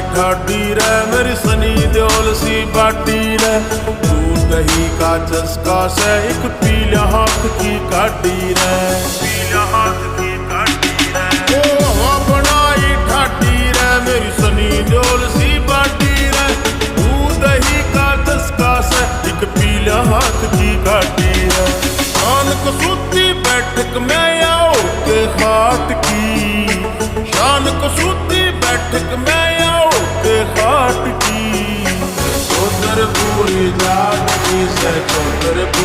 ठाडी रे मेरी सनी देओल सी बाटी रे। दूध दही का चस्का से एक पीला हाथ की काटी रे, पीला हाथ की काटी रे। ओ हाँ बनाई ठाडी रे मेरी सनी देओल सी बाटी रे। दूध दही का चस्का से एक पीला हाथ की काटी रे। शान कसूती बैठक में आओ के खाट की, शान कसूती बैठक में आओ के खाट की। चौधर पूरी जात की से चौधर